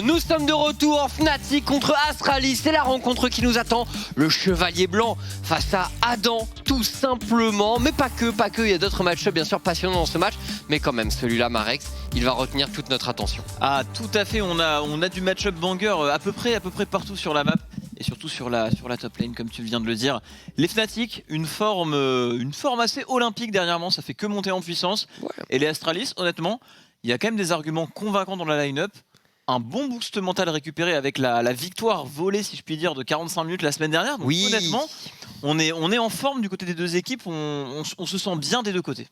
Nous sommes de retour, Fnatic contre Astralis, c'est la rencontre qui nous attend. Le Chevalier Blanc face à Adam, tout simplement. Mais pas que, il y a d'autres matchs bien sûr passionnants dans ce match. Mais quand même, celui-là, Marex, il va retenir toute notre attention. Ah, tout à fait, on a du match-up banger à peu près partout sur la map. Et surtout sur la top lane, comme tu viens de le dire. Les Fnatic, une forme assez olympique dernièrement, ça fait que monter en puissance. Ouais. Et les Astralis, honnêtement, il y a quand même des arguments convaincants dans la line-up. Un bon boost mental récupéré avec la victoire volée, si je puis dire, de 45 minutes la semaine dernière. Donc, oui. Honnêtement, on est en forme du côté des deux équipes, on se sent bien des deux côtés.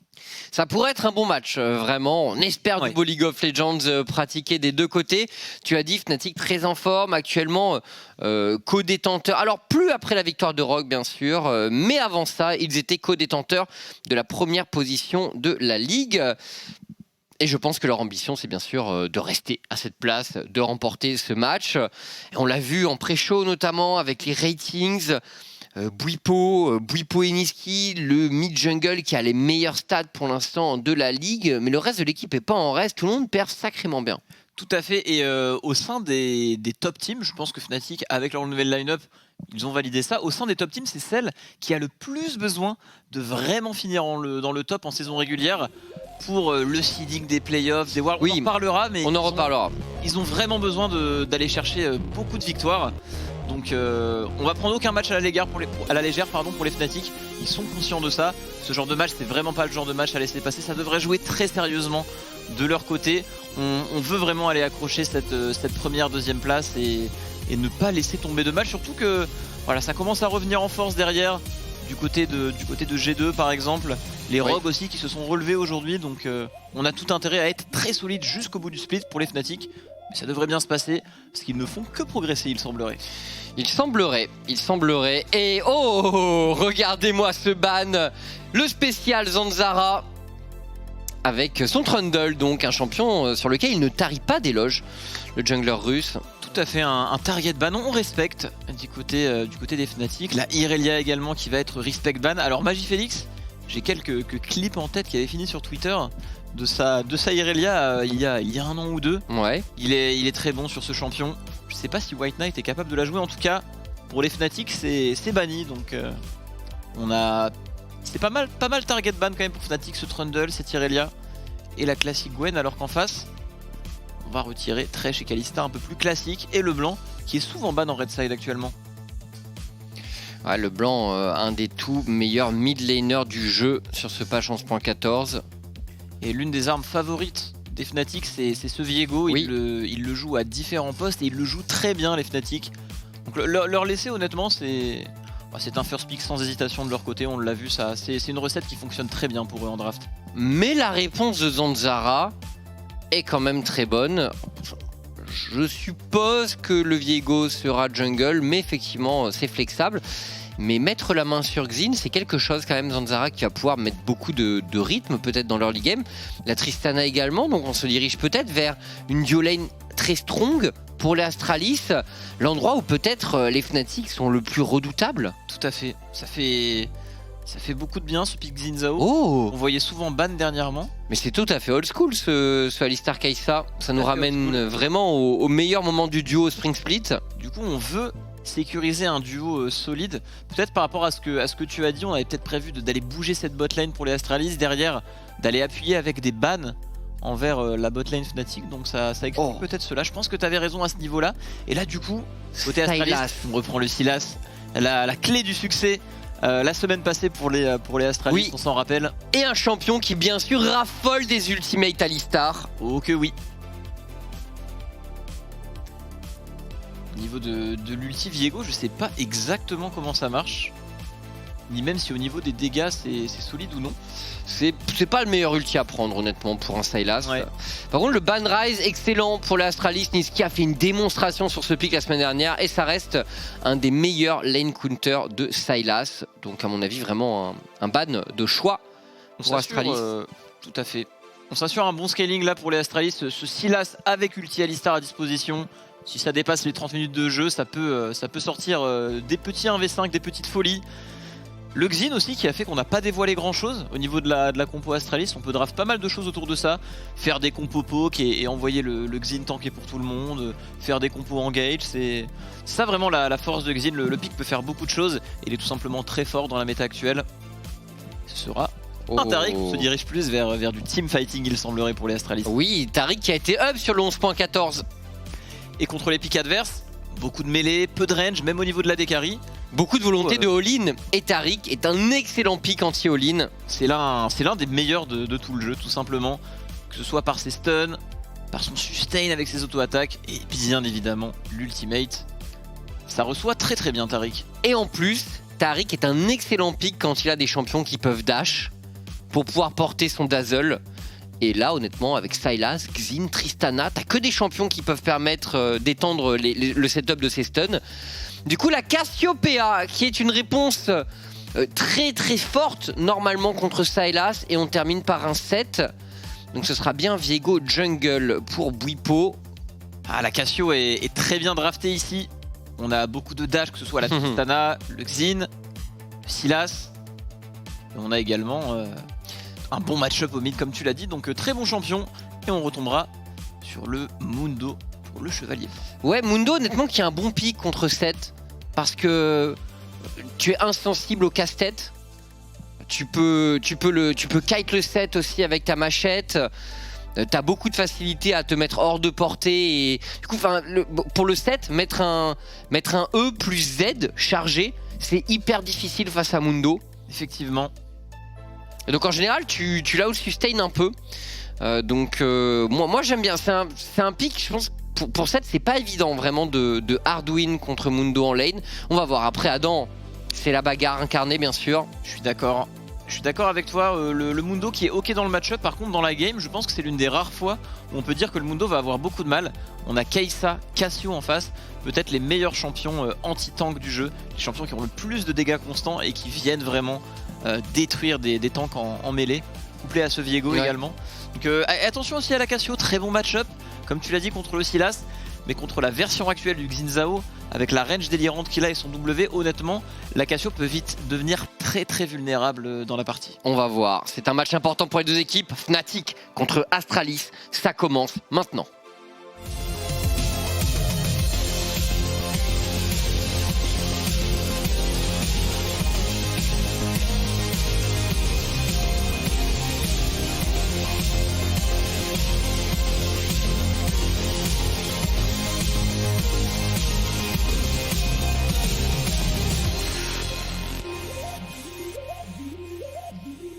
Ça pourrait être un bon match, vraiment. On espère du beau League of Legends pratiqué des deux côtés. Tu as dit Fnatic très en forme, actuellement co-détenteurs. Alors plus après la victoire de Rogue, bien sûr, mais avant ça, ils étaient co-détenteurs de la première position de la Ligue. Et je pense que leur ambition, c'est bien sûr de rester à cette place, de remporter ce match. Et on l'a vu en pré-show notamment avec les ratings. Bwipo et Niski, le mid-jungle qui a les meilleurs stats pour l'instant de la ligue. Mais le reste de l'équipe n'est pas en reste. Tout le monde perd sacrément bien. Tout à fait. Et au sein des top teams, je pense que Fnatic, avec leur nouvelle line-up, ils ont validé ça. Au sein des top teams, c'est celle qui a le plus besoin de vraiment finir dans le top en saison régulière pour le seeding des playoffs, des Worlds. Oui, on en reparlera, mais ils ont vraiment besoin d'aller chercher beaucoup de victoires. Donc on va prendre aucun match à la légère pour les Fnatic. Ils sont conscients de ça. Ce genre de match, c'est vraiment pas le genre de match à laisser passer. Ça devrait jouer très sérieusement de leur côté. On veut vraiment aller accrocher cette première, deuxième place et ne pas laisser tomber de match. Surtout que voilà, ça commence à revenir en force derrière. Du côté de G2 par exemple, les Rogues aussi qui se sont relevés aujourd'hui, donc on a tout intérêt à être très solide jusqu'au bout du split pour les Fnatic. Mais ça devrait bien se passer, parce qu'ils ne font que progresser, il semblerait. Il semblerait. Et oh, regardez-moi ce ban, le spécial Zanzara, avec son Trundle, donc un champion sur lequel il ne tarit pas d'éloges, le jungler russe. Tout à fait, un target ban, on respecte du côté des Fnatic. La Irelia également qui va être respect ban. Alors Magifélix, j'ai quelques clips en tête qui avaient fini sur Twitter de sa Irelia il y a un an ou deux. Ouais. Il est très bon sur ce champion. Je sais pas si White Knight est capable de la jouer, en tout cas pour les Fnatic c'est banni, donc c'est pas mal target ban quand même pour Fnatic, ce Trundle, cette Irelia et la classique Gwen, alors qu'en face on va retirer Thresh et Kalista un peu plus classique, et le blanc qui est souvent ban en red side actuellement. Ouais, le blanc, un des tout meilleurs mid laners du jeu sur ce patch 11.14. Et l'une des armes favorites des Fnatic, c'est ce Viego. Oui. Il le joue à différents postes et il le joue très bien, les Fnatic. Donc leur laisser, honnêtement, c'est un first pick sans hésitation de leur côté, on l'a vu, ça. C'est une recette qui fonctionne très bien pour eux en draft. Mais la réponse de Zanzara est quand même très bonne. Je suppose que le Viego sera jungle, mais effectivement c'est flexable. Mais mettre la main sur Xin, c'est quelque chose quand même, Zanzara, qui va pouvoir mettre beaucoup de rythme peut-être dans l'early game. La Tristana également, donc on se dirige peut-être vers une duo lane très strong pour les Astralis, l'endroit où peut-être les Fnatic sont le plus redoutables. Tout à fait, ça fait beaucoup de bien ce pick Xin Zhao. Oh, on voyait souvent ban dernièrement. Mais c'est tout à fait old school ce Alistar Kai'Sa. Ça nous ramène vraiment au meilleur moment du duo Spring Split. Du coup on veut sécuriser un duo solide. Peut-être par rapport à ce que tu as dit, on avait peut-être prévu d'aller bouger cette botlane pour les Astralis, derrière d'aller appuyer avec des bans envers la botlane Fnatic, donc ça explique peut-être cela. Je pense que tu avais raison à ce niveau-là. Et là du coup, côté Astralis, on reprend le Sylas, la clé du succès la semaine passée pour les Astralis, oui. On s'en rappelle. Et un champion qui bien sûr raffole des ultimates Alistar. Oh que oui. Au niveau de l'ulti Viego, je sais pas exactement comment ça marche, ni même si au niveau des dégâts c'est solide ou non. C'est pas le meilleur ulti à prendre honnêtement pour un Sylas. Ouais. Par contre le ban rise excellent pour l'Astralis. Niski a fait une démonstration sur ce pick la semaine dernière et ça reste un des meilleurs lane counter de Sylas. Donc à mon avis vraiment un ban de choix pour Astralis. Tout à fait. On s'assure un bon scaling là pour les Astralis. Ce Sylas avec ulti Alistar à disposition. Si ça dépasse les 30 minutes de jeu, ça peut sortir des petits 1v5, des petites folies. Le Xin aussi qui a fait qu'on n'a pas dévoilé grand chose au niveau de la compo Astralis. On peut draft pas mal de choses autour de ça. Faire des compos poke et envoyer le Xin tanker pour tout le monde. Faire des compos engage. C'est ça vraiment la force de Xin. Le pick peut faire beaucoup de choses. Il est tout simplement très fort dans la méta actuelle. Ce sera un Taric. On se dirige plus vers du team fighting il semblerait pour les Astralis. Oui, Taric qui a été up sur le 11.14. Et contre les pics adverses, beaucoup de mêlée, peu de range, même au niveau de la carry. Beaucoup de volonté de all-in, et Taric est un excellent pick anti-all-in. C'est l'un des meilleurs de tout le jeu, tout simplement. Que ce soit par ses stuns, par son sustain avec ses auto-attaques, et bien évidemment l'ultimate. Ça reçoit très très bien Taric. Et en plus, Taric est un excellent pick quand il a des champions qui peuvent dash pour pouvoir porter son dazzle. Et là, honnêtement, avec Sylas, Xin, Tristana, t'as que des champions qui peuvent permettre d'étendre le setup de ces stuns. Du coup, la Cassiopeia, qui est une réponse très très forte normalement contre Sylas, et on termine par un 7. Donc ce sera bien Viego Jungle pour Bwipo. Ah, la Cassio est très bien draftée ici. On a beaucoup de dash, que ce soit la Tristana, le Xin, le Sylas. Et on a également un bon match-up au mid comme tu l'as dit, donc très bon champion. Et on retombera sur le Mundo pour le chevalier. Ouais, Mundo honnêtement qui a un bon pick contre 7. Parce que tu es insensible au casse-tête. Tu peux kite le set aussi avec ta machette. T'as beaucoup de facilité à te mettre hors de portée. Et du coup, pour le set, mettre un E plus Z chargé, c'est hyper difficile face à Mundo. Effectivement. Et donc en général, tu l'as sustain un peu. Moi j'aime bien. C'est un pick, je pense. Pour 7, c'est pas évident vraiment de hard win contre Mundo en lane. On va voir. Après, Adam, c'est la bagarre incarnée, bien sûr. Je suis d'accord. Je suis d'accord avec toi. Le Mundo qui est ok dans le match-up, par contre, dans la game, je pense que c'est l'une des rares fois où on peut dire que le Mundo va avoir beaucoup de mal. On a Kai'Sa, Cassio en face, peut-être les meilleurs champions anti-tank du jeu. Les champions qui ont le plus de dégâts constants et qui viennent vraiment détruire des tanks en mêlée. Couplé à ce Viego également. Donc attention aussi à la Cassio, très bon match-up. Comme tu l'as dit contre le Sylas, mais contre la version actuelle du Xin Zhao, avec la range délirante qu'il a et son W, honnêtement, la Cassio peut vite devenir très très vulnérable dans la partie. On va voir, c'est un match important pour les deux équipes. Fnatic contre Astralis, ça commence maintenant.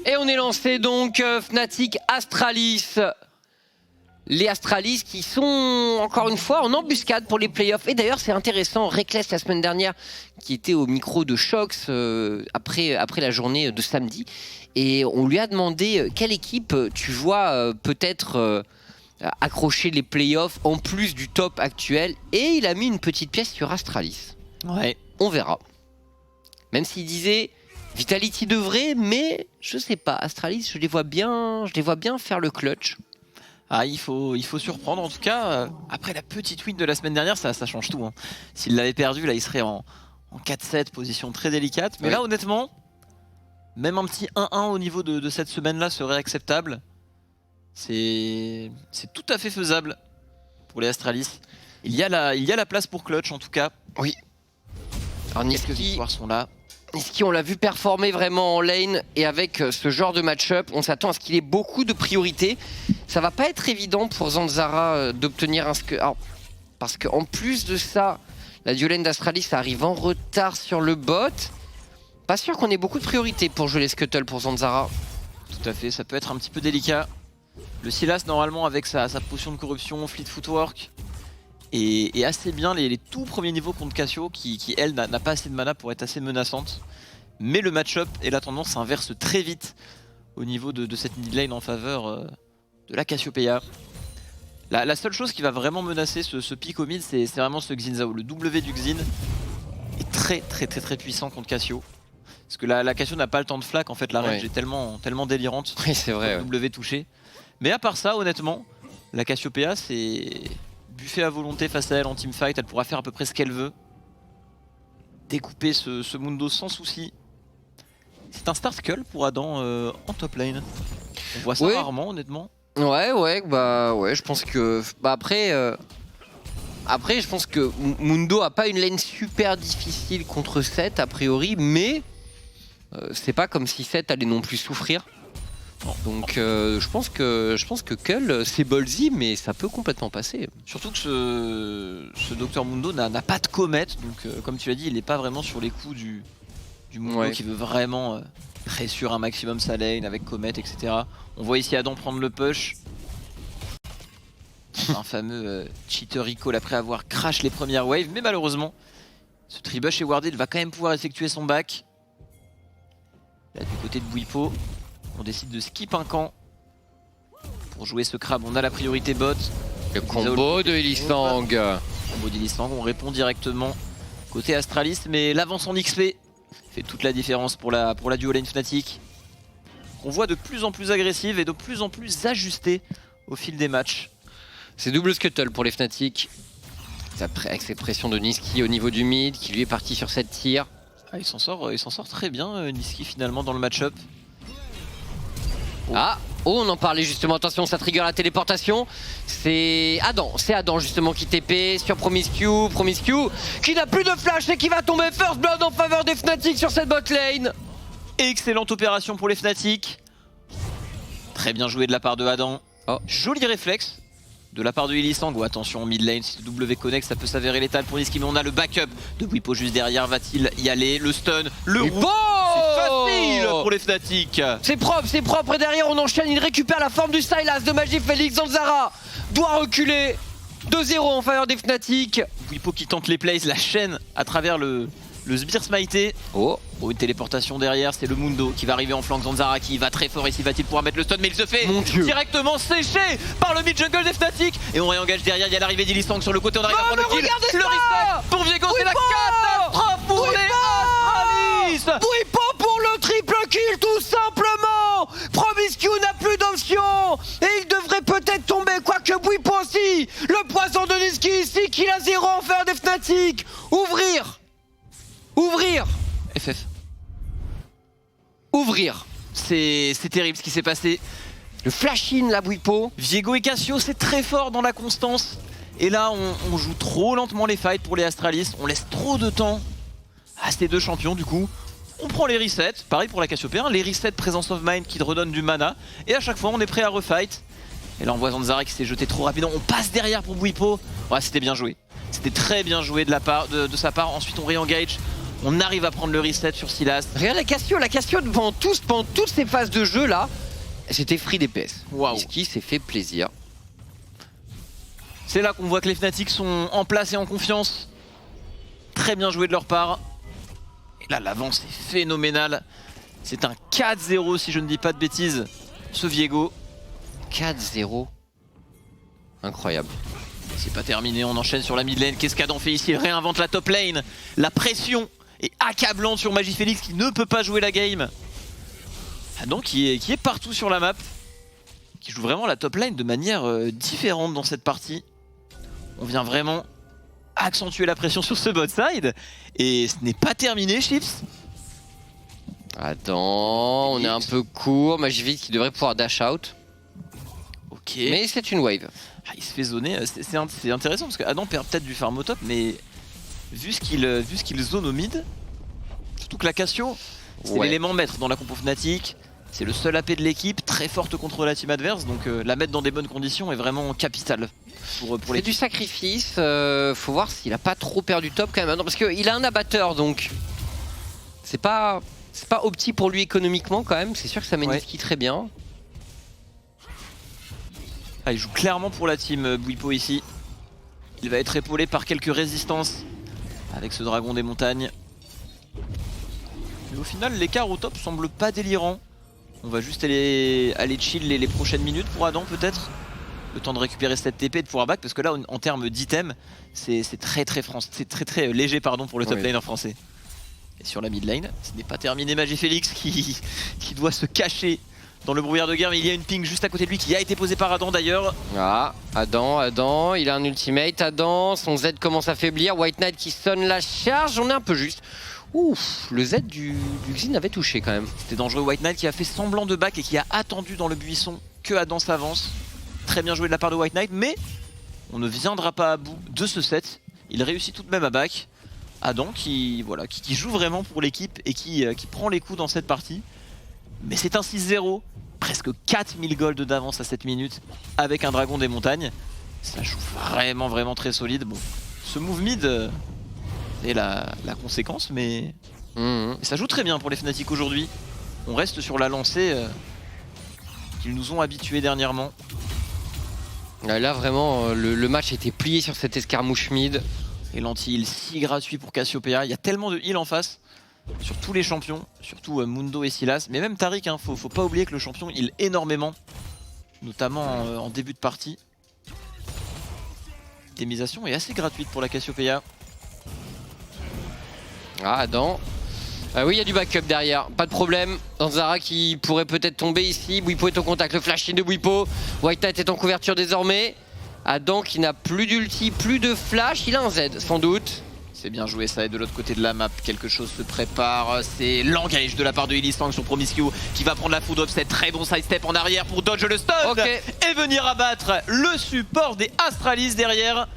Et on est lancé donc Fnatic Astralis. Les Astralis qui sont encore une fois en embuscade pour les playoffs. Et d'ailleurs c'est intéressant, Reckless la semaine dernière qui était au micro de Shox après la journée de samedi. Et on lui a demandé quelle équipe tu vois peut-être accrocher les playoffs en plus du top actuel. Et il a mis une petite pièce sur Astralis. Ouais. On verra. Même s'il disait... Vitality devrait, mais je sais pas. Astralis, je les vois bien faire le clutch. Ah, il faut surprendre en tout cas. Après la petite win de la semaine dernière, ça change tout. Hein. S'il l'avait perdu, là, il serait en 4-7, position très délicate. Mais là, honnêtement, même un petit 1-1 au niveau de cette semaine-là serait acceptable. C'est tout à fait faisable pour les Astralis. Il y a la place pour clutch en tout cas. Oui. Alors quelques victoires sont là. Niski, on l'a vu performer vraiment en lane et avec ce genre de match-up, on s'attend à ce qu'il ait beaucoup de priorités. Ça va pas être évident pour Zanzara d'obtenir un scuttle. Parce qu'en plus de ça, la duolane d'Astralis arrive en retard sur le bot. Pas sûr qu'on ait beaucoup de priorités pour jouer les scuttles pour Zanzara. Tout à fait, ça peut être un petit peu délicat. Le Sylas, normalement, avec sa potion de corruption, fleet footwork, et assez bien les tout premiers niveaux contre Cassio qui elle n'a pas assez de mana pour être assez menaçante. Mais le match-up et la tendance s'inversent très vite au niveau de cette mid lane en faveur de la Cassiopeia. La seule chose qui va vraiment menacer ce pic au mid, c'est vraiment ce Xin Zhao. Le W du Xin est très puissant contre Cassio. Parce que la Cassio n'a pas le temps de flac, en fait la range est tellement délirante. Oui, c'est vrai. W touché. Mais à part ça, honnêtement, la Cassiopeia c'est buffet à volonté face à elle en teamfight, elle pourra faire à peu près ce qu'elle veut. Découper ce Mundo sans souci. C'est un start cull pour Adam en top lane. On voit ça Oui. rarement honnêtement. Ouais, je pense que... Après, je pense que Mundo a pas une lane super difficile contre Sett, a priori, mais c'est pas comme si Sett allait non plus souffrir. Donc je pense que Cull, c'est ballsy, mais ça peut complètement passer. Surtout que ce Dr Mundo n'a pas de comète, donc comme tu l'as dit, il n'est pas vraiment sur les coups du Mundo qui veut vraiment pressure un maximum sa lane avec comète, etc. On voit ici Adam prendre le push. Un fameux cheater recall après avoir crash les premières waves, mais malheureusement, ce Tribush et Warded va quand même pouvoir effectuer son back. Là, du côté de Bwipo, on décide de skip un camp. Pour jouer ce crabe, on a la priorité bot. Le combo de Ylissang. Combo d'Ylissang, on répond directement côté Astralis, mais l'avance en XP fait toute la différence pour la duo lane Fnatic. On voit de plus en plus agressive et de plus en plus ajustée au fil des matchs. C'est double scuttle pour les Fnatic. Avec ses pressions de Niski au niveau du mid, qui lui est parti sur cette tir. Ah, il s'en sort très bien Niski finalement dans le match-up. Ah, oh, on en parlait justement, attention, ça trigger la téléportation. C'est Adam justement qui TP sur Promiscue qui n'a plus de flash et qui va tomber first blood en faveur des Fnatic sur cette bot lane. Excellente opération pour les Fnatic. Très bien joué de la part de Adam. Oh. Joli réflexe de la part de Ylissang. Oh, attention, mid lane, si le W connect, ça peut s'avérer létal pour Niski, mais on a le backup de Bwipo juste derrière. Va-t-il y aller? Le stun, le roux. C'est facile pour les Fnatic. C'est propre, et derrière on enchaîne, il récupère la forme du Sylas de Magifélix. Zanzara doit reculer. 2-0 en faveur des Fnatic. Bwipo qui tente les plays, la chaîne à travers le sbire smité. Oh, une téléportation derrière, c'est le Mundo qui va arriver en flanc. Zanzara qui va très fort ici, va-t-il pouvoir mettre le stun? Mais il se fait directement sécher par le mid-jungle des Fnatic. Et on réengage derrière, il y a l'arrivée d'Ylissang sur le côté, on arrive à prendre le kill. Le reset pour Viego, c'est la catastrophe pour les Astralis. Bwipo pour le triple kill tout simplement. Promiscue n'a plus d'option et il devrait peut-être tomber, quoique Bwipo aussi. Le poison de Niski ici, kill à 0 en faveur des Fnatic. Ouvrir. C'est terrible ce qui s'est passé. Le flash-in la Bwipo. Viego et Cassio, c'est très fort dans la constance. Et là, on joue trop lentement les fights pour les Astralis. On laisse trop de temps à ces deux champions du coup. On prend les resets, pareil pour la Cassiopéen, les resets Presence of Mind qui redonnent du mana. Et à chaque fois, on est prêt à refight. Et là, on voit Zanzara qui s'est jeté trop rapidement. On passe derrière pour Bwipo. Ouais, c'était bien joué. C'était très bien joué de sa part. Ensuite, on réengage. On arrive à prendre le reset sur Sylas. Regarde la Cassio pendant toutes ces phases de jeu là, c'était free DPS. Waouh. Ce qui s'est fait plaisir. C'est là qu'on voit que les Fnatic sont en place et en confiance. Très bien joué de leur part. Et là, l'avance est phénoménale. C'est un 4-0 si je ne dis pas de bêtises. Ce Viego. 4-0. Incroyable. C'est pas terminé, on enchaîne sur la mid lane. Qu'est-ce qu'Adam fait ici? Il réinvente la top lane. La pression est accablante sur Magifélix qui ne peut pas jouer la game. Adam qui est partout sur la map. Qui joue vraiment la top lane de manière différente dans cette partie. On vient vraiment accentuer la pression sur ce bot side. Et ce n'est pas terminé, Chips. Attends, on est un peu court. Magifélix qui devrait pouvoir dash out. Ok. Mais c'est une wave. Ah, il se fait zoner, c'est intéressant parce que Adam perd peut-être du farm au top, mais vu ce qu'il zone au mid, surtout que la Cassio, c'est l'élément maître dans la compo Fnatic, c'est le seul AP de l'équipe, très forte contre la team adverse, donc la mettre dans des bonnes conditions est vraiment capitale pour C'est du sacrifice, faut voir s'il a pas trop perdu top quand même, non, parce qu'il a un abatteur donc c'est pas opti pour lui économiquement quand même, c'est sûr que ça met Niski très bien. Ah, il joue clairement pour la team Bwipo ici. Il va être épaulé par quelques résistances avec ce dragon des montagnes. Mais au final, l'écart au top semble pas délirant. On va juste aller chill les prochaines minutes pour Adam peut-être. Le temps de récupérer cette TP et de pouvoir back parce que là en termes d'items, c'est très léger pardon pour le top lane en français. Et sur la mid lane, ce n'est pas terminé Magifélix qui doit se cacher dans le brouillard de guerre, mais il y a une ping juste à côté de lui qui a été posée par Adam d'ailleurs. Ah, Adam, il a un ultimate, Adam, son Z commence à faiblir, White Knight qui sonne la charge, on est un peu juste. Ouf, le Z du Xin avait touché quand même. C'était dangereux, White Knight qui a fait semblant de back et qui a attendu dans le buisson que Adam s'avance. Très bien joué de la part de White Knight, mais on ne viendra pas à bout de ce set. Il réussit tout de même à back. Adam qui joue vraiment pour l'équipe et qui prend les coups dans cette partie. Mais c'est un 6-0, presque 4000 gold d'avance à 7 minutes avec un dragon des montagnes. Ça joue vraiment très solide. Bon, ce move mid est la conséquence, mais ça joue très bien pour les Fnatic aujourd'hui. On reste sur la lancée qu'ils nous ont habitués dernièrement. Là vraiment, le match était plié sur cette escarmouche mid. Et l'anti-heal si gratuit pour Cassiopeia. Il y a tellement de heal en face sur tous les champions, surtout Mundo et Silas. Mais même Taric, hein, faut pas oublier que le champion heal énormément, notamment en début de partie. Démisation est assez gratuite pour la Cassiopeia. Ah, Adam. Oui, il y a du backup derrière, pas de problème. Zanzara qui pourrait peut-être tomber ici. Bwipo est au contact, le flash in de Bwipo. White Knight est en couverture désormais. Adam qui n'a plus d'ulti, plus de flash, il a un Z sans doute. C'est bien joué ça, et de l'autre côté de la map, quelque chose se prépare. C'est l'engage de la part de Illisang sur Promiscue qui va prendre la foudre offset. Très bon sidestep en arrière pour dodge le stun et venir abattre le support des Astralis derrière.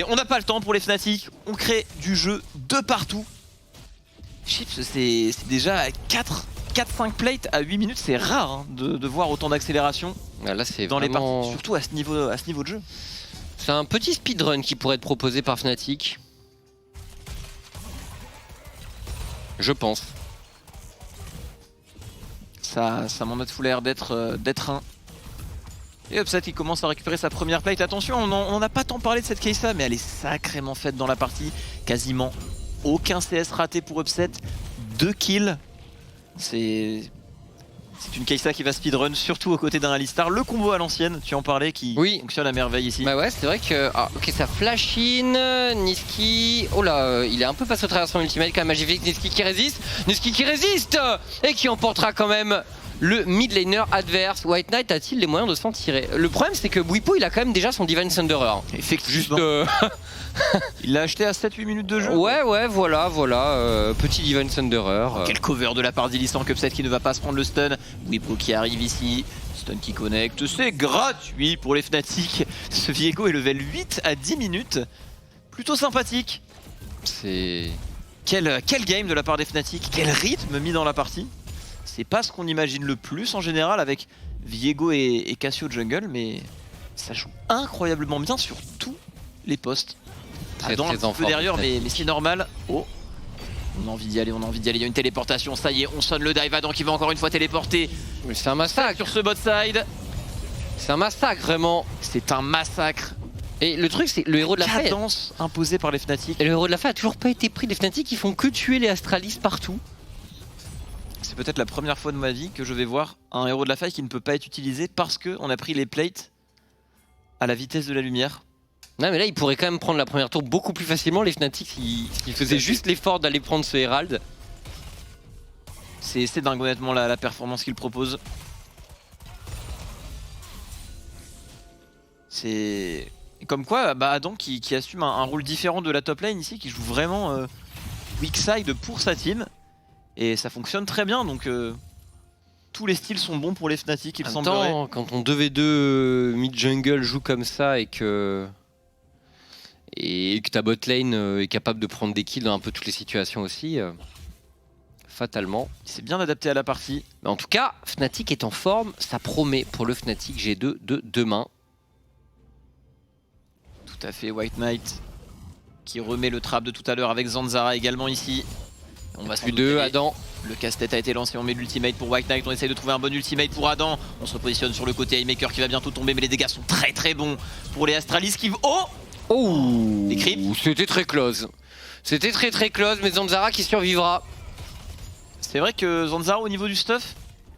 On n'a pas le temps pour les Fnatic, on crée du jeu de partout. Chips, c'est déjà 4-5 plates à 8 minutes, c'est rare hein, de voir autant d'accélération là, c'est dans vraiment... les parties, surtout à ce niveau de jeu. C'est un petit speedrun qui pourrait être proposé par Fnatic. Je pense. Ça m'en a tout l'air d'être un. Et Upset qui commence à récupérer sa première plate. Attention, on n'a pas tant parlé de cette case là, mais elle est sacrément faite dans la partie. Quasiment aucun CS raté pour Upset. 2 kills. C'est une Kai'Sa qui va speedrun, surtout aux côtés d'un Alistar. Le combo à l'ancienne, tu en parlais, qui fonctionne à merveille ici. Bah ouais, c'est vrai que... Ah, ok, ça flash in, Niski... Oh là, il est un peu passé au travers de son ultimate quand même, magnifique. Niski qui résiste et qui emportera quand même le mid laner adverse. White Knight a-t-il les moyens de s'en tirer? Le problème, c'est que Bwipo, il a quand même déjà son Divine Thunderer. Effectivement. Juste... Il l'a acheté à 7-8 minutes de jeu. Ouais, voilà. Petit Divine Thunderer. Quel cover de la part d'Illisang, Upset qui ne va pas se prendre le stun. Bwipo qui arrive ici. Stun qui connecte. C'est gratuit pour les Fnatic. Ce Viego est level 8 à 10 minutes. Plutôt sympathique. C'est... Quel game de la part des Fnatic. Quel rythme mis dans la partie. C'est pas ce qu'on imagine le plus en général avec Viego et Cassio jungle, mais ça joue incroyablement bien sur tous les postes. Adam un petit peu derrière, mais c'est normal. Oh, on a envie d'y aller, Il y a une téléportation, ça y est, on sonne le dive. Adam qui va encore une fois téléporter. Mais c'est un massacre sur ce bot side. C'est un massacre vraiment. C'est un massacre. Et le truc, c'est le héros de la faille. Cadence imposée par les Fnatic. Et le héros de la faille a toujours pas été pris. Les Fnatic, ils font que tuer les Astralis partout. C'est peut-être la première fois de ma vie que je vais voir un héros de la faille qui ne peut pas être utilisé parce qu'on a pris les plates à la vitesse de la lumière. Non mais là ils pourraient quand même prendre la première tour beaucoup plus facilement les Fnatic s'ils faisaient juste l'effort d'aller prendre ce Herald. C'est dingue honnêtement la performance qu'il propose. C'est comme quoi Adam qui assume un rôle différent de la top lane ici, qui joue vraiment weak side pour sa team. Et ça fonctionne très bien, donc tous les styles sont bons pour les Fnatic, il semblerait. Quand ton 2v2 mid-jungle joue comme ça et que ta bot lane est capable de prendre des kills dans un peu toutes les situations aussi, fatalement. Il s'est bien adapté à la partie. Mais en tout cas, Fnatic est en forme, ça promet pour le Fnatic G2 de demain. Tout à fait, White Knight qui remet le trap de tout à l'heure avec Zanzara également ici. On va plus deux, Adam. Le casse-tête a été lancé, on met l'ultimate pour White Knight, on essaye de trouver un bon ultimate pour Adam. On se repositionne sur le côté Haymaker qui va bientôt tomber, mais les dégâts sont très bons pour les Astralis qui... Oh, les creeps. C'était très close. C'était très close, mais Zanzara qui survivra. C'est vrai que Zanzara au niveau du stuff,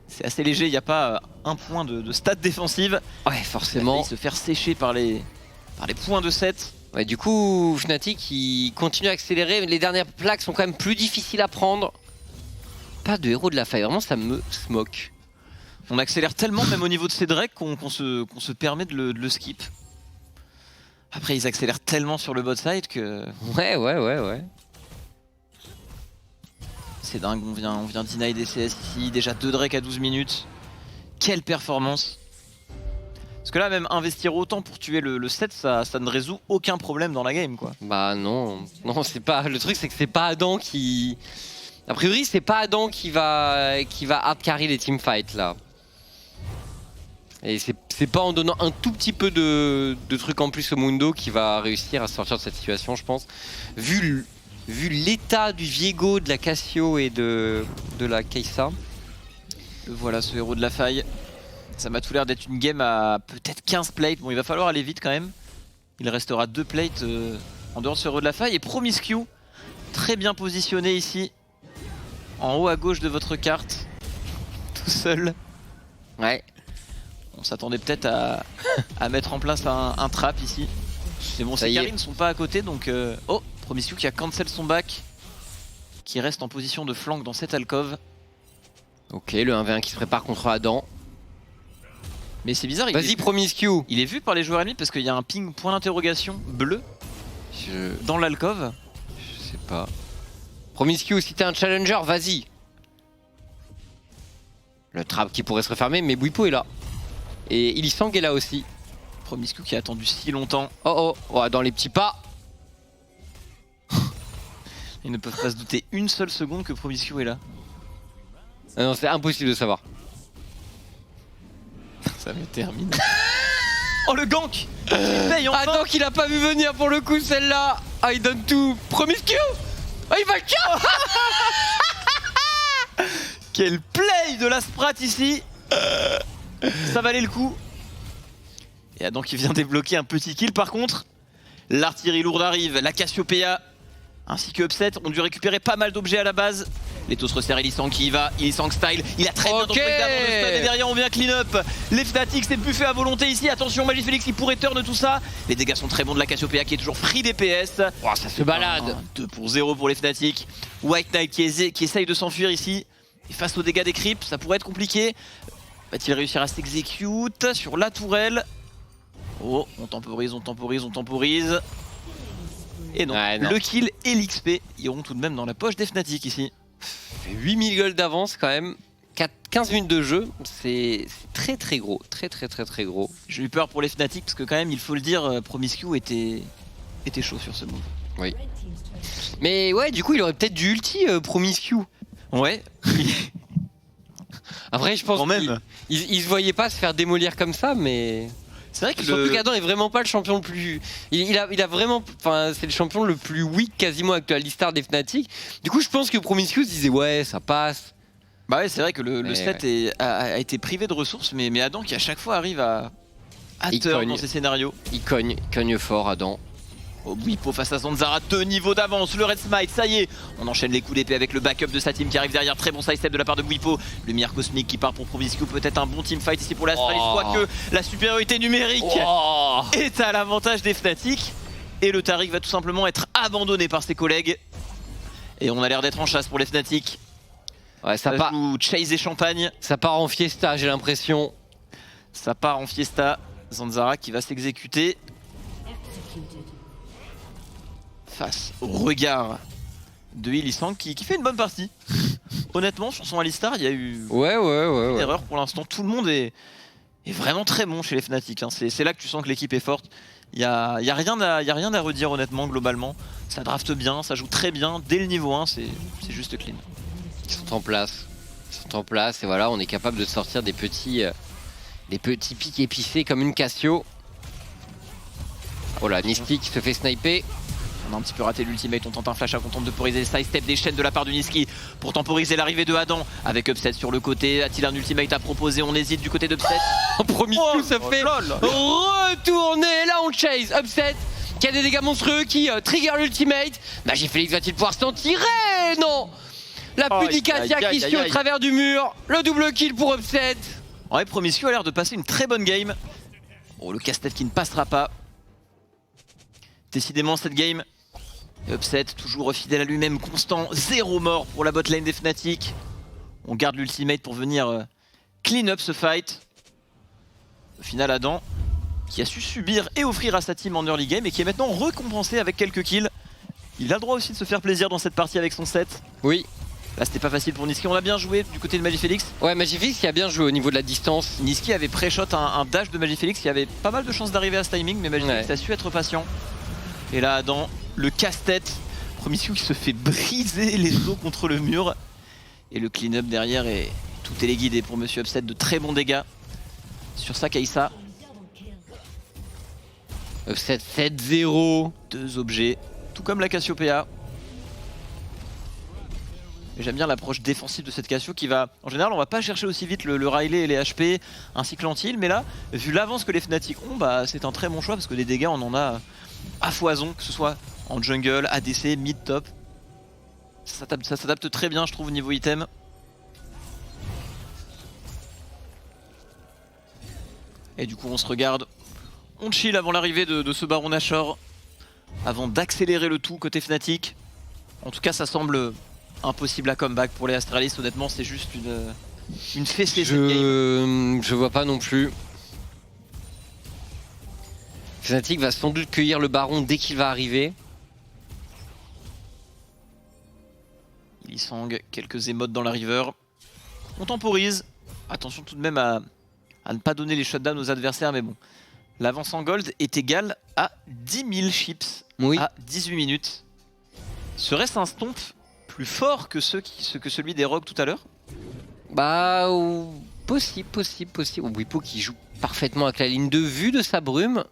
c'est assez léger, il n'y a pas un point de stat défensive. Ouais, forcément. Il se faire sécher par les points de set. Ouais, du coup, Fnatic il continue à accélérer. Les dernières plaques sont quand même plus difficiles à prendre. Pas de héros de la faille, vraiment ça me smoke. On accélère tellement même au niveau de ces Drake qu'on se permet de le skip. Après ils accélèrent tellement sur le bot side que... Ouais. C'est dingue, on vient deny des CS ici, déjà 2 Drake à 12 minutes. Quelle performance! Parce que là même investir autant pour tuer le set, ça ne résout aucun problème dans la game quoi. Bah non, c'est pas. Le truc c'est que c'est pas Adam qui. A priori c'est pas Adam qui va hard carry les teamfights là. Et c'est pas en donnant un tout petit peu de trucs en plus au Mundo qui va réussir à sortir de cette situation je pense. Vu l'état du Viego, de la Cassio et de la Kai'Sa. Voilà ce héros de la faille. Ça m'a tout l'air d'être une game à peut-être 15 plates. Bon, il va falloir aller vite quand même. Il restera 2 plates en dehors de ce héros de la faille. Et Promiscu, très bien positionné ici. En haut à gauche de votre carte. Tout seul. Ouais. On s'attendait peut-être à mettre en place un trap ici. Mais bon, ces carries ne sont pas à côté donc... Oh, Promiscu qui a cancel son back. Qui reste en position de flank dans cette alcôve. Ok, le 1v1 qui se prépare contre Adam. Mais c'est bizarre, vas-y Promiscu. Il est vu par les joueurs ennemis parce qu'il y a un ping point d'interrogation bleu dans l'alcôve. Je sais pas. Promiscu, si t'es un challenger, vas-y. Le trap qui pourrait se refermer, mais Bwipo est là. Et Illisang est là aussi. Promiscu qui a attendu si longtemps. Oh, dans les petits pas. Ils ne peuvent pas se douter une seule seconde que Promiscu est là. Ah non, c'est impossible de savoir. Ça me termine. Oh le gank! Il paye enfin. Adam qu'il a pas vu venir pour le coup celle-là. Ah il donne tout. Promiscu. Ah il va le kill. Quel play de la Sprat ici. Ça valait le coup. Et Adam qui vient débloquer un petit kill par contre. L'artillerie lourde arrive, la Cassiopeia ainsi que Upset ont dû récupérer pas mal d'objets à la base. Leto se resserre, Illisang qui y va, Illisang style, il a très bien donc et derrière on vient clean up. Les Fnatic c'est buffé à volonté ici, attention Magifélix il pourrait turn tout ça. Les dégâts sont très bons de la Cassiopeia qui est toujours free DPS. Oh, ça se balade. 2-0 pour les Fnatic. White Knight qui essaye de s'enfuir ici. Et face aux dégâts des creeps, ça pourrait être compliqué. Va-t-il réussir à s'exécute sur la tourelle? Oh, on temporise. Et non, ouais, non, le kill et l'XP iront tout de même dans la poche des Fnatic ici. 8000 gold d'avance quand même. 15 minutes de jeu, c'est très gros. Très gros. J'ai eu peur pour les Fnatic parce que quand même, il faut le dire, Promiscu était chaud sur ce move. Oui. Mais ouais, du coup, il aurait peut-être du ulti Promiscu. Ouais. Après, je pense qu'il se voyait pas se faire démolir comme ça, mais... C'est vrai que surtout qu'Adam est vraiment pas le champion le plus... Il a vraiment... Enfin, c'est le champion le plus weak quasiment avec la listard des Fnatic. Du coup, je pense que Promiscu se disait ouais, ça passe. Bah ouais, c'est vrai que le set a été privé de ressources, mais Adam qui à chaque fois arrive à turn dans ces scénarios. Il cogne fort, Adam. Oh, Bwipo face à Zanzara, 2 niveaux d'avance, le Red Smite, ça y est. On enchaîne les coups d'épée avec le backup de sa team qui arrive derrière, très bon sidestep de la part de Bwipo. Lumière cosmique qui part pour Promiscu, peut-être un bon teamfight ici pour l'Astralis, quoique la supériorité numérique est à l'avantage des Fnatic. Et le Taric va tout simplement être abandonné par ses collègues. Et on a l'air d'être en chasse pour les Fnatic. Ouais, ça part Chase et Champagne. Ça part en fiesta, j'ai l'impression. Ça part en fiesta. Zanzara qui va s'exécuter. Face au regard de Illisang qui fait une bonne partie. Honnêtement, sur son Alistar, il y a eu une erreur pour l'instant. Tout le monde est vraiment très bon chez les Fnatic. Hein. C'est là que tu sens que l'équipe est forte. Il y a rien à redire honnêtement, globalement. Ça drafte bien, ça joue très bien. Dès le niveau 1, c'est juste clean. Ils sont en place. Et voilà, on est capable de sortir des petits pics épicés comme une Cassio. Oh là, Niski qui se fait sniper. On a un petit peu raté l'ultimate, on tente un flash à contente de temporiser le sidestep des chaînes de la part du Niski pour temporiser l'arrivée de Adam avec Upset sur le côté. A-t-il un ultimate à proposer? On hésite du côté d'Upset. Promiscu se fait retourner. Là on chase Upset qui a des dégâts monstrueux qui trigger l'ultimate. Magifélix va-t-il pouvoir s'en tirer? Non. La Pudicatia qui suit au travers du mur. Le double kill pour Upset. Ouais, Promiscu a l'air de passer une très bonne game. Oh, le casse-tête qui ne passera pas. Décidément cette game. Upset toujours fidèle à lui-même, constant, 0 mort pour la botlane des Fnatic. On garde l'ultimate pour venir clean up ce fight. Au final, Adam, qui a su subir et offrir à sa team en early game et qui est maintenant récompensé avec quelques kills. Il a le droit aussi de se faire plaisir dans cette partie avec son set. Oui. Là c'était pas facile pour Niski, on a bien joué du côté de Magifélix. Ouais, Magifélix qui a bien joué au niveau de la distance. Niski avait pré-shot un dash de Magifélix qui avait pas mal de chances d'arriver à ce timing, mais Magifélix a su être patient. Et là Adam, le casse-tête, Promiscu qui se fait briser les os contre le mur. Et le clean-up derrière, et tout est guidé pour Monsieur Upset, de très bons dégâts sur sa Kai'Sa. Upset 7-0. 2 objets, tout comme la Cassiopeia. J'aime bien l'approche défensive de cette Cassio qui va... En général, on va pas chercher aussi vite le Riley et les HP ainsi que l'Antil, mais là, vu l'avance que les Fnatic ont, bah, c'est un très bon choix parce que des dégâts, on en a à foison, que ce soit en jungle, ADC, mid, top. Ça s'adapte très bien, je trouve, au niveau item. Et du coup, on se regarde. On chill avant l'arrivée de ce Baron Nashor, avant d'accélérer le tout côté Fnatic. En tout cas, ça semble... impossible à comeback pour les Astralis, honnêtement c'est juste une fessée cette game. Je vois pas non plus. Fnatic va sans doute cueillir le baron dès qu'il va arriver. Lisang, quelques émotes dans la river. On temporise. Attention tout de même à ne pas donner les shutdowns aux adversaires, mais bon. L'avance en gold est égale à 10 000 chips à 18 minutes. Serait-ce un stomp plus fort que celui des Rogues tout à l'heure? Bah, possible. Bwipo qui joue parfaitement avec la ligne de vue de sa brume.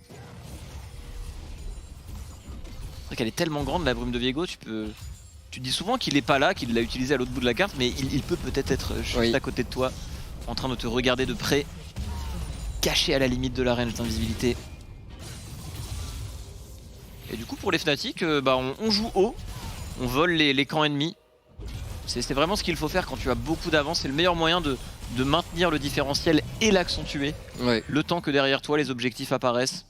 C'est vrai qu'elle est tellement grande la brume de Viego, tu dis souvent qu'il est pas là, qu'il l'a utilisé à l'autre bout de la carte, mais il peut peut-être être juste à côté de toi, en train de te regarder de près, caché à la limite de la range d'invisibilité. Et du coup pour les Fnatic, bah, on joue haut. On vole les camps ennemis. C'est vraiment ce qu'il faut faire quand tu as beaucoup d'avance. C'est le meilleur moyen de maintenir le différentiel et l'accentuer. Ouais. Le temps que derrière toi les objectifs apparaissent.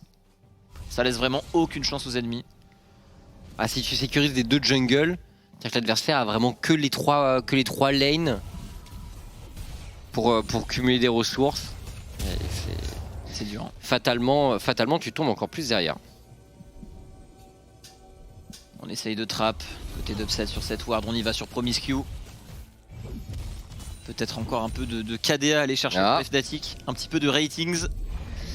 Ça laisse vraiment aucune chance aux ennemis. Ah, si tu sécurises les deux jungles, c'est-à-dire que l'adversaire a vraiment que les trois lanes pour cumuler des ressources. C'est dur. Hein. Fatalement, tu tombes encore plus derrière. On essaye de trap, côté d'Upset sur cette ward, on y va sur Promiscu. Peut-être encore un peu de KDA à aller chercher pour les Fnatic, un petit peu de ratings.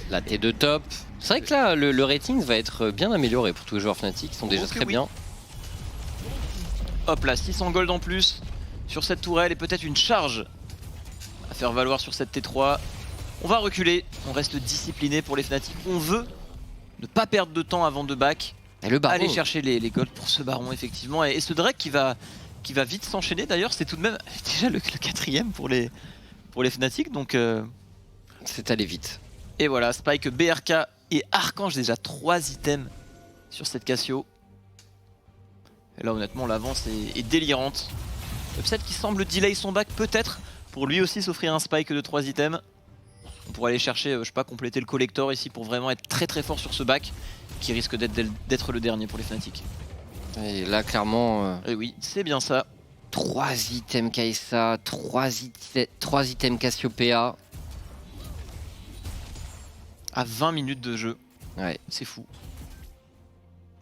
La T2 top. C'est vrai que là, le rating va être bien amélioré pour tous les joueurs Fnatic, ils sont déjà très bien. Hop là, 600 gold en plus sur cette tourelle et peut-être une charge à faire valoir sur cette T3. On va reculer, on reste discipliné pour les Fnatic. On veut ne pas perdre de temps avant de back. Et le baron. Aller chercher les golds pour ce baron effectivement. Et ce Drake qui va vite s'enchaîner d'ailleurs, c'est tout de même déjà le 4ème pour les Fnatic. Donc c'est allé vite. Et voilà, Spike, BRK et Archange, déjà 3 items sur cette Cassio. Et là honnêtement l'avance est délirante. Upset qui semble delay son back peut-être pour lui aussi s'offrir un Spike de 3 items. On pourrait aller chercher, je sais pas, compléter le collector ici pour vraiment être très fort sur ce back qui risque d'être le dernier pour les Fnatic. Et là clairement... Et oui, c'est bien ça. 3 items Kai'Sa, 3 items Cassiopeia. À 20 minutes de jeu. Ouais. C'est fou.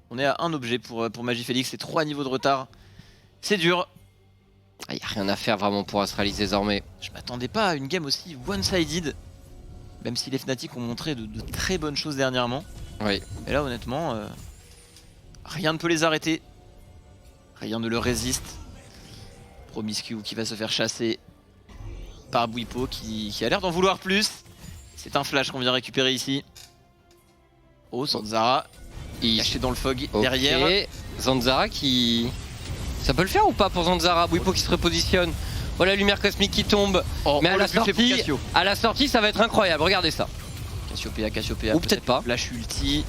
On est à un objet pour Magifélix, c'est 3 niveaux de retard. C'est dur. Il n'y a rien à faire vraiment pour Astralis désormais. Je m'attendais pas à une game aussi one-sided. Même si les Fnatic ont montré de très bonnes choses dernièrement. Oui. Et là honnêtement, rien ne peut les arrêter. Rien ne le résiste. Promiscu qui va se faire chasser par Bwipo qui a l'air d'en vouloir plus. C'est un flash qu'on vient récupérer ici. Oh, Zanzara caché dans le fog derrière. Zanzara qui... Ça peut le faire ou pas pour Zanzara? Bwipo qui se repositionne. Oh, la lumière cosmique qui tombe. Oh, mais à la sortie, ça va être incroyable. Regardez ça. Cassiopeia. Ou peut-être pas. Flash ulti.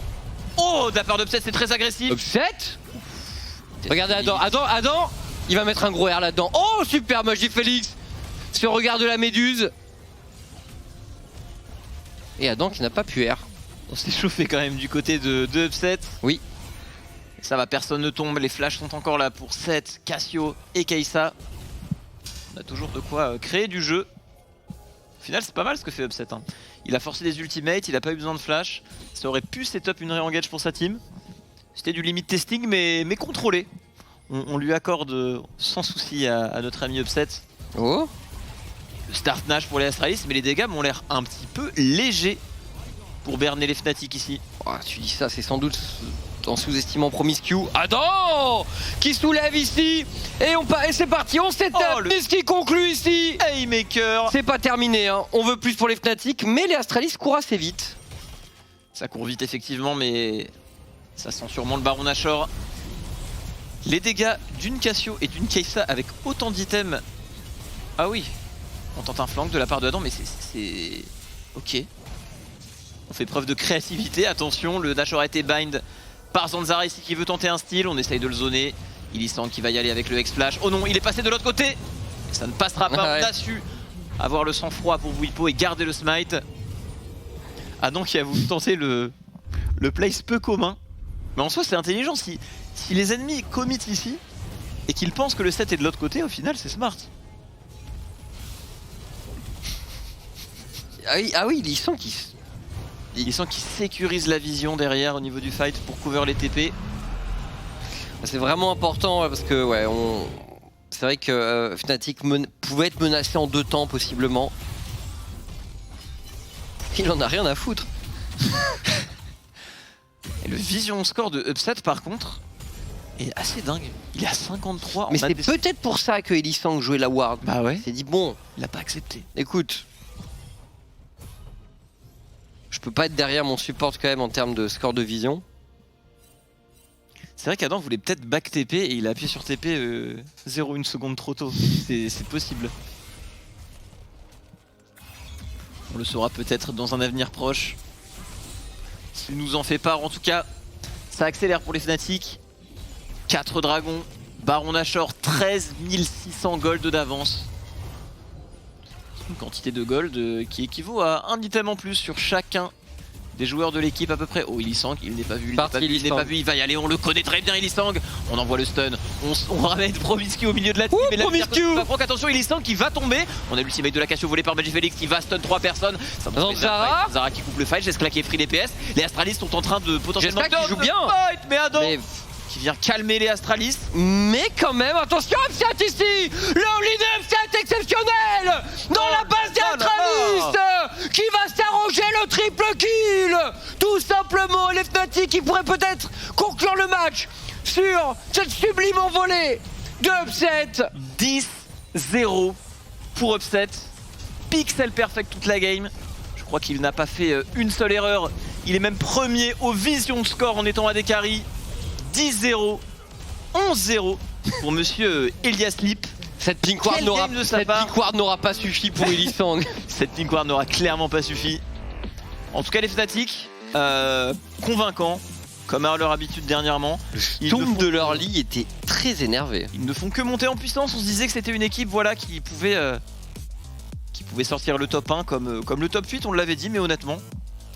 Oh, de la part d'Upset, c'est très agressif. Upset. Regardez Adam. Il va mettre un gros R là-dedans. Oh, super Magifélix. Ce regard de la méduse. Et Adam qui n'a pas pu R. On s'est chauffé quand même du côté de Upset. Oui. Ça va, personne ne tombe. Les flashs sont encore là pour Seth, Cassio et Kai'Sa. On a toujours de quoi créer du jeu. Au final, c'est pas mal ce que fait Upset. Hein. Il a forcé des ultimates, il a pas eu besoin de flash. Ça aurait pu setup une re-engage pour sa team. C'était du limit testing, mais contrôlé. On lui accorde sans souci à notre ami Upset. Oh. Le start Nash pour les Astralis, mais les dégâts m'ont l'air un petit peu légers pour berner les Fnatic ici. Oh, tu dis ça, c'est sans doute en sous-estimant Promiscue. Adam qui soulève ici. Et c'est parti, on setup. Nice qui conclut ici. Haymaker. C'est pas terminé, hein. On veut plus pour les Fnatic, mais les Astralis courent assez vite. Ça court vite effectivement, mais ça sent sûrement le Baron Nashor. Les dégâts d'une Cassio et d'une Kai'Sa avec autant d'items. Ah oui, on tente un flank de la part de Adam, mais c'est... Ok. On fait preuve de créativité, attention, le Nashor a été bind par Zanzara ici qui veut tenter un steal, on essaye de le zoner. Illisan qui va y aller avec le X-Flash. Oh non, il est passé de l'autre côté. Ça ne passera pas, on a su avoir le sang-froid pour Bwipo et garder le smite. Adam qui a voulu tenter le place peu commun. Mais en soi c'est intelligent, si les ennemis committent ici et qu'ils pensent que le set est de l'autre côté, au final c'est smart. Ah oui, ils sont qui... Ils sont qui sécurisent la vision derrière au niveau du fight pour cover les TP. C'est vraiment important parce que ouais, c'est vrai que Fnatic pouvait être menacé en 2 temps possiblement. Il en a rien à foutre. Et le vision score de Upset par contre est assez dingue. Il est à 53. Mais c'est peut-être pour ça que Illisan jouait la ward. Bah ouais. Il s'est dit bon, il a pas accepté. Écoute, je peux pas être derrière mon support quand même en termes de score de vision. C'est vrai qu'Adam voulait peut-être back TP et il a appuyé sur TP 0,1 seconde trop tôt. C'est possible. On le saura peut-être dans un avenir proche. S'il nous en fait part, en tout cas, ça accélère pour les Fnatic. 4 dragons, Baron Nashor, 13 600 gold d'avance. Une quantité de gold qui équivaut à un item en plus sur chacun des joueurs de l'équipe à peu près. Oh, Illisan, il n'est pas vu, il n'est pas vu, il va y aller, on le connaît très bien Illisan. On envoie le stun, on ramène Promiscue au milieu de la team. Et Promiscue, attention, Illisan qui va tomber. On a l'ultimate de la Cassio volée par Magifélix qui va stun 3 personnes. Zanzara qui coupe le fight, Jeskla qui est free DPS. Les Astralis sont en train de potentiellement... Jeskla qui joue bien fight, mais Adam qui vient calmer les Astralis. Mais quand même, attention, Upset ici. Le lead Upset exceptionnel dans la base des Astralis qui va s'arroger le triple kill. Tout simplement, les Fnatic qui pourraient peut-être conclure le match sur cette sublime envolée de Upset. 10-0 pour Upset. Pixel perfect toute la game. Je crois qu'il n'a pas fait une seule erreur. Il est même premier au vision score en étant AD carry. 10-0, 11-0 pour monsieur Elias Lip. Cette pink ward n'aura pas suffi pour Illisan. Cette pink ward n'aura clairement pas suffi. En tout cas les Fnatic, convaincants, comme à leur habitude dernièrement. Le tombe de leur lit était très énervé. Ils ne font que monter en puissance, on se disait que c'était une équipe voilà, qui pouvait sortir le top 1 comme le top 8, on l'avait dit, mais honnêtement,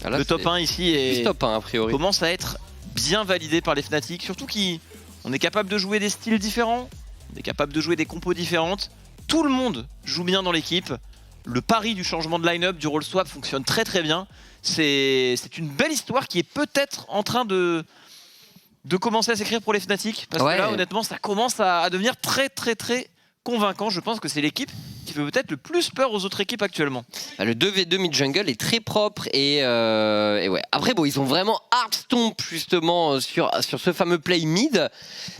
là, le top 1 ici top 1, a priori. Commence à être bien validé par les Fnatic, surtout qu'on est capable de jouer des styles différents, on est capable de jouer des compos différentes, tout le monde joue bien dans l'équipe, le pari du changement de line-up, du role swap fonctionne très très bien, c'est une belle histoire qui est peut-être en train de commencer à s'écrire pour les Fnatic, parce que là honnêtement ça commence à devenir très très très convaincant, je pense que c'est l'équipe qui fait peut-être le plus peur aux autres équipes actuellement. Le 2v2 mid-jungle est très propre et ouais. Après bon, ils ont vraiment Hearthstomp justement sur ce fameux play mid,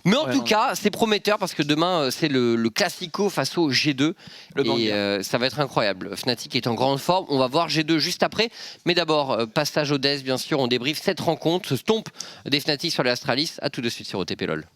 mais en tout cas c'est prometteur parce que demain c'est le classico face au G2 et ça va être incroyable. Fnatic est en grande forme, on va voir G2 juste après, mais d'abord passage au desk bien sûr, on débriefe cette rencontre, ce stomp des Fnatic sur les Astralis, à tout de suite sur OTP LOL.